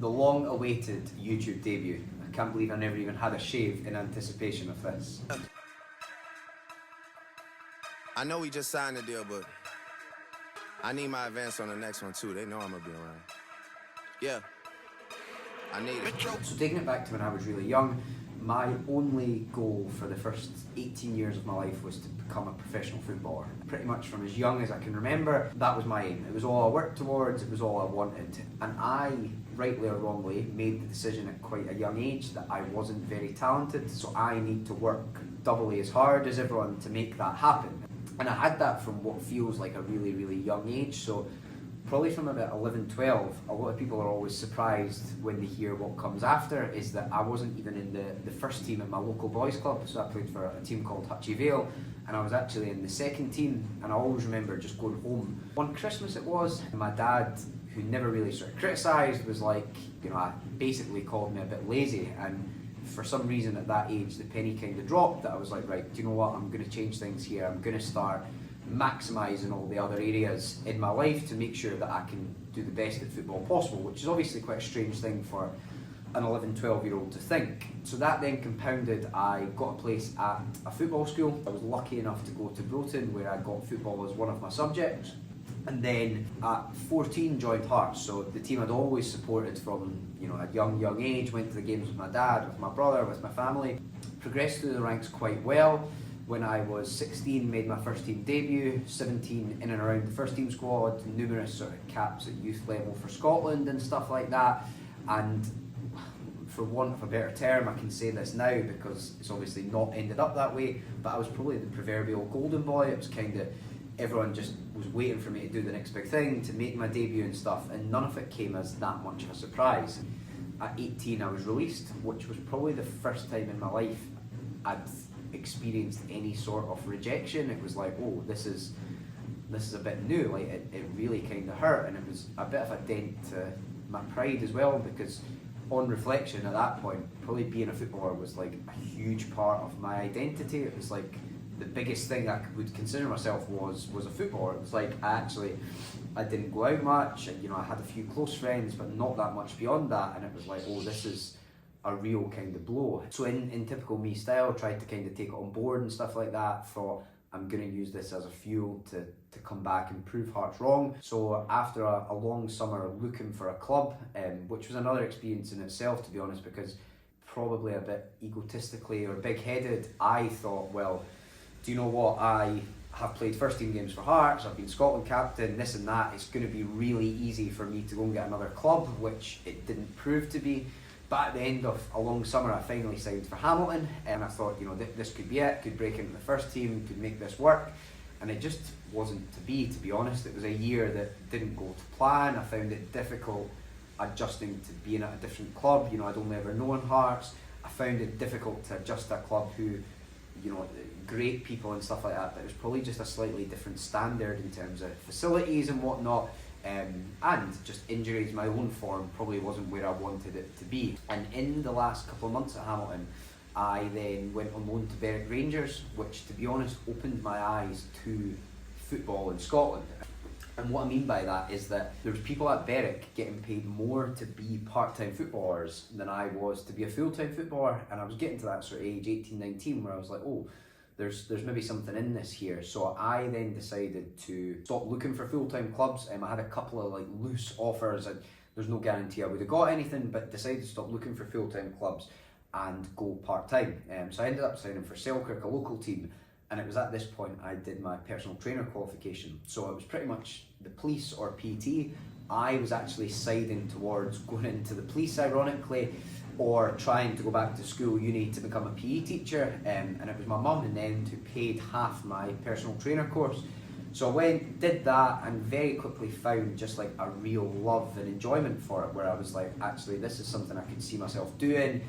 the long-awaited YouTube debut. I can't believe I never even had a shave in anticipation of this. I know we just signed the deal, but I need my advance on the next one too. They know I'm gonna be around. Yeah, I need it. So taking it back to when I was really young, my only goal for the first 18 years of my life was to become a professional footballer. Pretty much from as young as I can remember, that was my aim. It was all I worked towards, it was all I wanted. And I, rightly or wrongly, made the decision at quite a young age that I wasn't very talented, so I need to work doubly as hard as everyone to make that happen. And I had that from what feels like a really, really young age. So probably from about 11, 12, a lot of people are always surprised when they hear what comes after, is that I wasn't even in the first team at my local boys club. So I played for a team called Hutchie Vale, and I was actually in the second team. And I always remember just going home. One Christmas it was, and my dad, who never really sort of criticised, was like, basically called me a bit lazy. And for some reason at that age, the penny kind of dropped, that I was like, right, do you know what, I'm going to change things here. I'm going to start maximising all the other areas in my life to make sure that I can do the best at football possible, which is obviously quite a strange thing for an 11, 12-year-old to think. So that then compounded, I got a place at a football school. I was lucky enough to go to Broughton, where I got football as one of my subjects. And then at 14 joined Hearts, so the team I'd always supported from a young age, went to the games with my dad, with my brother, with my family, progressed through the ranks quite well. When I was 16, made my first team debut, 17 in and around the first team squad, numerous sort of caps at youth level for Scotland and stuff like that. And for want of a better term, I can say this now because it's obviously not ended up that way, but I was probably the proverbial golden boy. It was kind of, everyone just was waiting for me to do the next big thing, to make my debut and stuff, and none of it came as that much of a surprise. At 18 I was released, which was probably the first time in my life I'd experienced any sort of rejection. It was like, oh, this is a bit new. Like it really kind of hurt, and it was a bit of a dent to my pride as well, because on reflection at that point, probably being a footballer was like a huge part of my identity. It was like the biggest thing I would consider myself was a footballer. It was like I didn't go out much, and I had a few close friends, but not that much beyond that, and it was like, oh, this is a real kind of blow. So in typical me style, tried to kind of take it on board and stuff like that, thought I'm going to use this as a fuel to come back and prove Hearts wrong. So after a long summer looking for a club, which was another experience in itself, to be honest, because probably a bit egotistically or big-headed, I thought, well, do you know what, I have played first team games for Hearts, I've been Scotland captain, this and that, it's going to be really easy for me to go and get another club, which it didn't prove to be. But at the end of a long summer, I finally signed for Hamilton, and I thought, this could be it, could break into the first team, could make this work, and it just wasn't to be honest. It was a year that didn't go to plan. I found it difficult adjusting to being at a different club. I'd only ever known Hearts. I found it difficult to adjust to a club who, great people and stuff like that, but it was probably just a slightly different standard in terms of facilities and whatnot. And just injuries, my own form probably wasn't where I wanted it to be. And in the last couple of months at Hamilton, I then went on loan to Berwick Rangers, which, to be honest, opened my eyes to football in Scotland. And what I mean by that is that there was people at Berwick getting paid more to be part-time footballers than I was to be a full-time footballer, and I was getting to that sort of age, 18, 19, where I was like, oh, there's maybe something in this here. So I then decided to stop looking for full-time clubs. I had a couple of loose offers, and there's no guarantee I would have got anything, but decided to stop looking for full-time clubs and go part-time. So I ended up signing for Selkirk, a local team, and it was at this point I did my personal trainer qualification. So it was pretty much the police or PT. I was actually siding towards going into the police, ironically, or trying to go back to school, uni, to become a PE teacher, and it was my mum and them who paid half my personal trainer course. So I went, did that, and very quickly found just a real love and enjoyment for it, where I was like, actually, this is something I could see myself doing.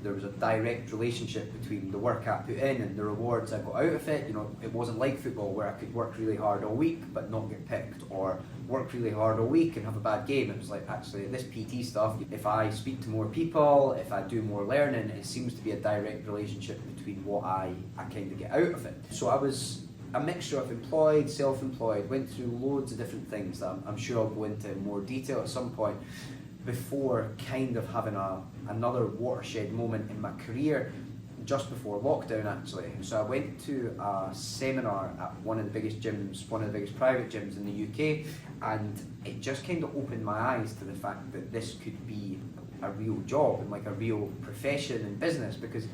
There was a direct relationship between the work I put in and the rewards I got out of it. It wasn't like football where I could work really hard all week but not get picked, or work really hard all week and have a bad game. It was like, actually, this PT stuff, if I speak to more people, if I do more learning, it seems to be a direct relationship between what I kind of get out of it. So I was a mixture of employed, self-employed, went through loads of different things that I'm sure I'll go into in more detail at some point. before kind of having another watershed moment in my career just before lockdown actually. So I went to a seminar at one of the biggest gyms, one of the biggest private gyms in the UK, and it just kind of opened my eyes to the fact that this could be a real job and like a real profession in business, because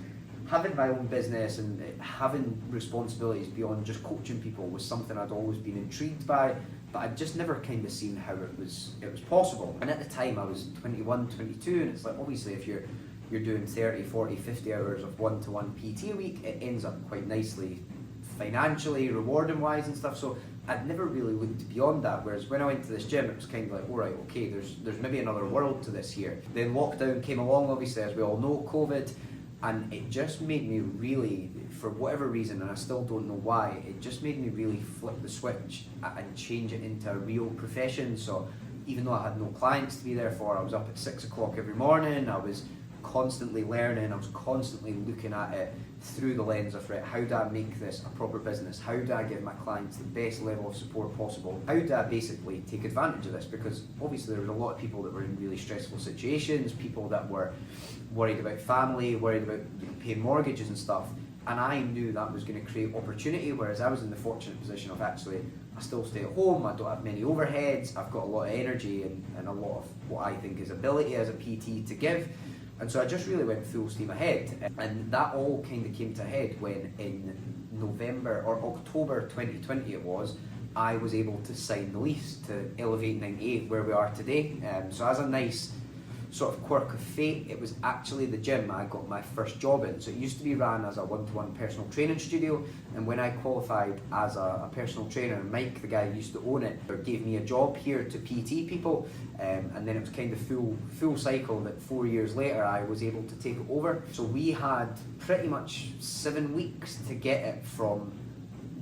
having my own business and having responsibilities beyond just coaching people was something I'd always been intrigued by, but I'd just never kind of seen how it was possible. And at the time I was 21, 22, and it's like obviously if you're doing 30, 40, 50 hours of one-to-one PT a week, it ends up quite nicely financially, rewarding wise and stuff. So I'd never really looked beyond that, whereas when I went to this gym it was kind of like, all right, okay, there's maybe another world to this here. Then lockdown came along, obviously, as we all know, COVID, and it just made me really, for whatever reason, and I still don't know why, it just made me really flip the switch and change it into a real profession. So even though I had no clients to be there for, I was up at 6 o'clock every morning, I was constantly learning, I was constantly looking at it through the lens of, right, how do I make this a proper business? How do I give my clients the best level of support possible? How do I basically take advantage of this? Because obviously there was a lot of people that were in really stressful situations, people that were worried about family, worried about paying mortgages and stuff, and I knew that was going to create opportunity, whereas I was in the fortunate position of actually, I still stay at home, I don't have many overheads, I've got a lot of energy and a lot of what I think is ability as a PT to give. And so I just really went full steam ahead, and that all kind of came to a head when in November or October 2020 it was, I was able to sign the lease to Elevate 98 where we are today. So as a nice sort of quirk of fate, it was actually the gym I got my first job in. So it used to be ran as a one-to-one personal training studio, and when I qualified as a personal trainer, Mike, the guy who used to own it, gave me a job here to PT people, and then it was kind of full cycle that 4 years later I was able to take it over. So we had pretty much 7 weeks to get it from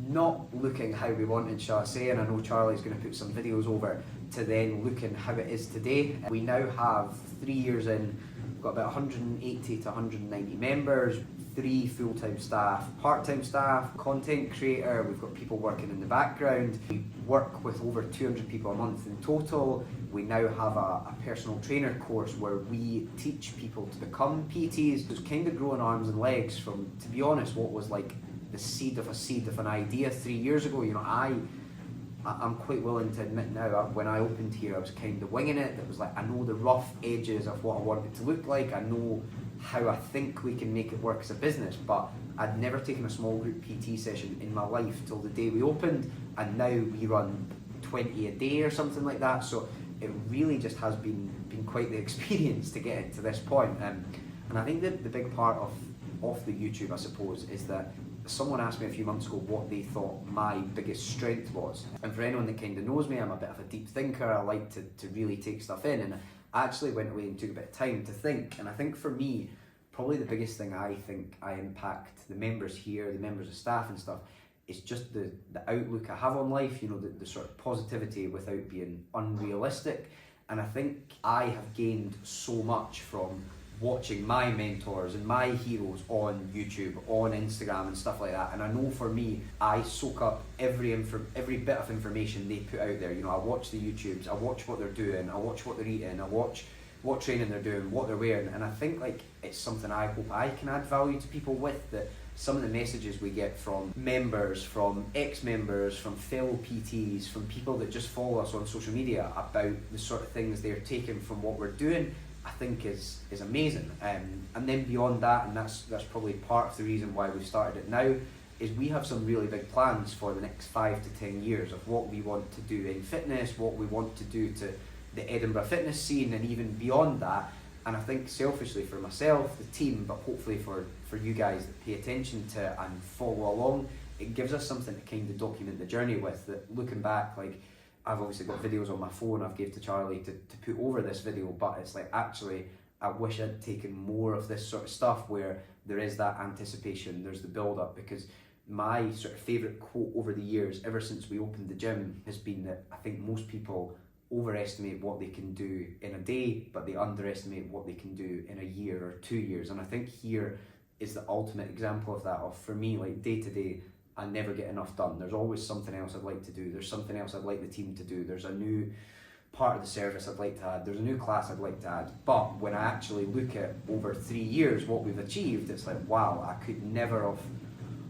not looking how we wanted, shall I say, and I know Charlie's going to put some videos over, to then looking how it is today. We now have 3 years in, we've got about 180 to 190 members, 3 full-time staff, part-time staff, content creator, we've got people working in the background. We work with over 200 people a month in total. We now have a personal trainer course where we teach people to become PTs. It's kind of growing arms and legs from, to be honest, what was like the seed of an idea 3 years ago. You know, I'm quite willing to admit now, when I opened here I was kind of winging it. It was like, I know the rough edges of what I want it to look like, I know how I think we can make it work as a business, but I'd never taken a small group PT session in my life till the day we opened, and now we run 20 a day or something like that. So it really just has been quite the experience to get it to this point. And I think that the big part of the YouTube, I suppose, is that someone asked me a few months ago what they thought my biggest strength was. And for anyone that kind of knows me, I'm a bit of a deep thinker. I like to really take stuff in, and I actually went away and took a bit of time to think. And I think for me, probably the biggest thing I think I impact the members here, the members of staff and stuff, is just the outlook I have on life, you know, the sort of positivity without being unrealistic. And I think I have gained so much from watching my mentors and my heroes on YouTube, on Instagram and stuff like that. And I know for me, I soak up every bit of information they put out there. You know, I watch the YouTubes, I watch what they're doing, I watch what they're eating, I watch what training they're doing, what they're wearing, and I think like it's something I hope I can add value to people with, that some of the messages we get from members, from ex-members, from fellow PTs, from people that just follow us on social media about the sort of things they're taking from what we're doing, I think is amazing. And then beyond that, and that's probably part of the reason why we've started it now, is we have some really big plans for the next 5 to 10 years of what we want to do in fitness, what we want to do to the Edinburgh fitness scene, and even beyond that. And I think selfishly for myself, the team, but hopefully for you guys that pay attention to and follow along, it gives us something to kind of document the journey with, that looking back, like I've obviously got videos on my phone I've gave to Charlie to put over this video, but it's like, actually I wish I'd taken more of this sort of stuff where there is that anticipation, there's the build up, because my sort of favourite quote over the years, ever since we opened the gym, has been that I think most people overestimate what they can do in a day, but they underestimate what they can do in a year or 2 years. And I think here is the ultimate example of that. Of, for me, like day to day, I never get enough done. There's always something else I'd like to do. There's something else I'd like the team to do. There's a new part of the service I'd like to add, there's a new class I'd like to add, but when I actually look at over 3 years what we've achieved, it's like, wow, I could never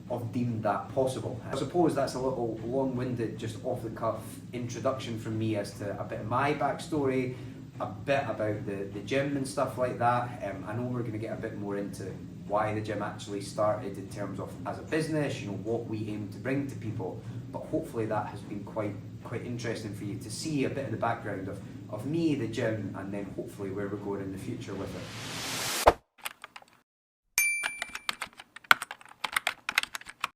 have deemed that possible. I suppose that's a little long-winded, just off-the-cuff introduction from me as to a bit of my backstory, a bit about the gym and stuff like that. I know we're going to get a bit more into why the gym actually started in terms of as a business, you know, what we aim to bring to people, but hopefully that has been quite interesting for you to see a bit of the background of me, the gym, and then hopefully where we're going in the future with it.